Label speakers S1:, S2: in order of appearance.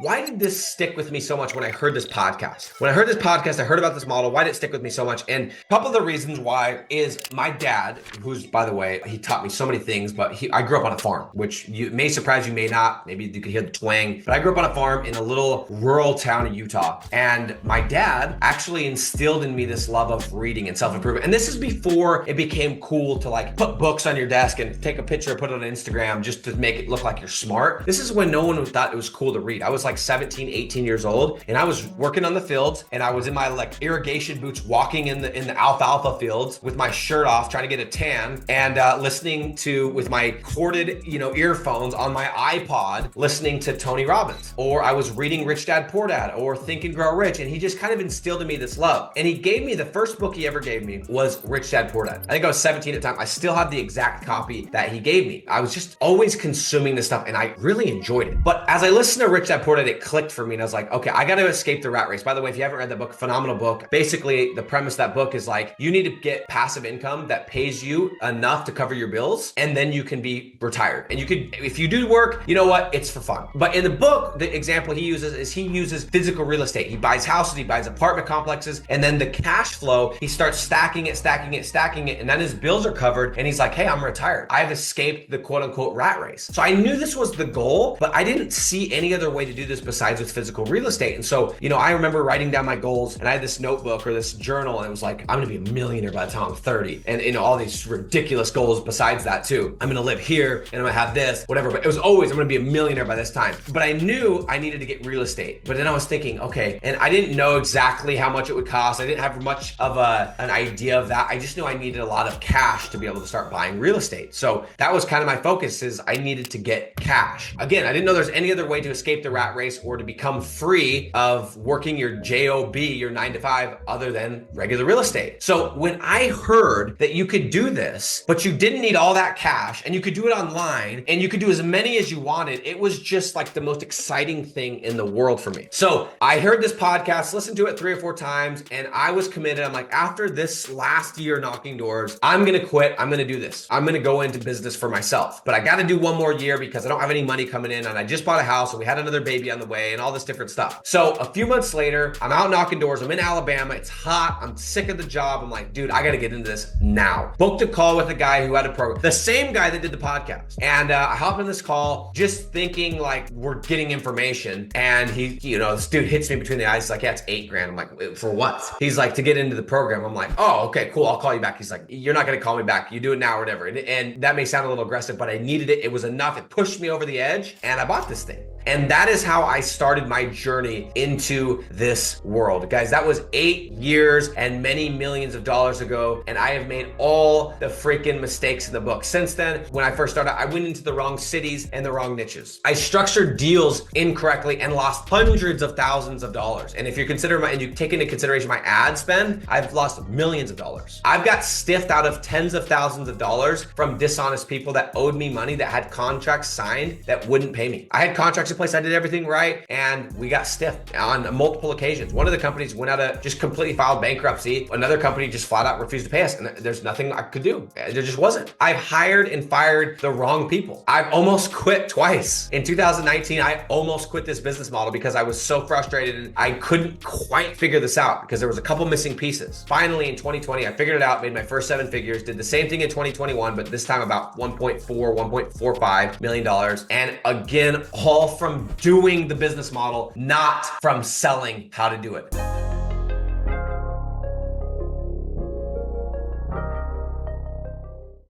S1: Why did this stick with me so much when I heard this podcast? When I heard this podcast, I heard about this model. Why did it stick with me so much? And a couple of the reasons why is my dad, who's, by the way, he taught me so many things, but I grew up on a farm, which you may surprise you, may not. Maybe you could hear the twang, but I grew up on a farm in a little rural town in Utah. And my dad actually instilled in me this love of reading and self-improvement. And this is before it became cool to like put books on your desk and take a picture, put it on Instagram just to make it look like you're smart. This is when no one thought it was cool to read. I was like 17, 18 years old, and I was working on the fields, and I was in my like irrigation boots walking in the alfalfa fields with my shirt off, trying to get a tan, and listening to, with my corded, earphones on my iPod, listening to Tony Robbins. Or I was reading Rich Dad Poor Dad or Think and Grow Rich, and he just kind of instilled in me this love. And he gave me, the first book he ever gave me was Rich Dad Poor Dad. I think I was 17 at the time. I still have the exact copy that he gave me. I was just always consuming this stuff, and I really enjoyed it. But as I listened to Rich Dad Poor Dad, it clicked for me, and I was like, okay, I got to escape the rat race. By the way, if you haven't read that book, phenomenal book. Basically, the premise of that book is like, you need to get passive income that pays you enough to cover your bills, and then you can be retired. And you could, if you do work, you know what? It's for fun. But in the book, the example he uses is he uses physical real estate. He buys houses, he buys apartment complexes, and then the cash flow, he starts stacking it, and then his bills are covered, and he's like, hey, I'm retired. I've escaped the quote unquote rat race. So I knew this was the goal, but I didn't see any other way to do this besides with physical real estate. And so, I remember writing down my goals, and I had this notebook or this journal, and it was like, I'm gonna be a millionaire by the time I'm 30. And all these ridiculous goals besides that too. I'm gonna live here, and I'm gonna have this, whatever. But it was always, I'm gonna be a millionaire by this time. But I knew I needed to get real estate. But then I was thinking, okay, and I didn't know exactly how much it would cost. I didn't have much of an idea of that. I just knew I needed a lot of cash to be able to start buying real estate. So that was kind of my focus, is I needed to get cash. Again, I didn't know there's any other way to escape the rat race or to become free of working your job, your 9 to 5, other than regular real estate. So when I heard that you could do this, but you didn't need all that cash, and you could do it online, and you could do as many as you wanted, it was just like the most exciting thing in the world for me. So I heard this podcast, listened to it 3 or 4 times, and I was committed. I'm like, after this last year knocking doors, I'm gonna quit. I'm gonna do this. I'm gonna go into business for myself. But I gotta do one more year because I don't have any money coming in, and I just bought a house, and we had another baby on the way, and all this different stuff. So a few months later, I'm out knocking doors. I'm in Alabama. It's hot. I'm sick of the job. I'm like, dude, I got to get into this now. Booked a call with a guy who had a program, the same guy that did the podcast. And I hop in this call just thinking like we're getting information. And he, this dude hits me between the eyes. He's like, yeah, it's $8,000. I'm like, for what? He's like, to get into the program. I'm like, oh, okay, cool. I'll call you back. He's like, you're not going to call me back. You do it now or whatever. And that may sound a little aggressive, but I needed it. It was enough. It pushed me over the edge, and I bought this thing. And that is how I started my journey into this world. Guys, that was 8 years and many millions of dollars ago. And I have made all the freaking mistakes in the book. Since then, when I first started, I went into the wrong cities and the wrong niches. I structured deals incorrectly and lost hundreds of thousands of dollars. And if you consider and you take into consideration my ad spend, I've lost millions of dollars. I've got stiffed out of tens of thousands of dollars from dishonest people that owed me money, that had contracts signed that wouldn't pay me. I had contracts in place. I did everything right, and we got stiffed on multiple occasions. One of the companies went out of, just completely filed bankruptcy. Another company just flat out refused to pay us, and there's nothing I could do. There just wasn't. I've hired and fired the wrong people. I've almost quit twice. In 2019, I almost quit this business model because I was so frustrated and I couldn't quite figure this out because there was a couple missing pieces. Finally, in 2020, I figured it out, made my first 7 figures, did the same thing in 2021, but this time about $1.45 million. And again, all from doing the business model, not from selling how to do it.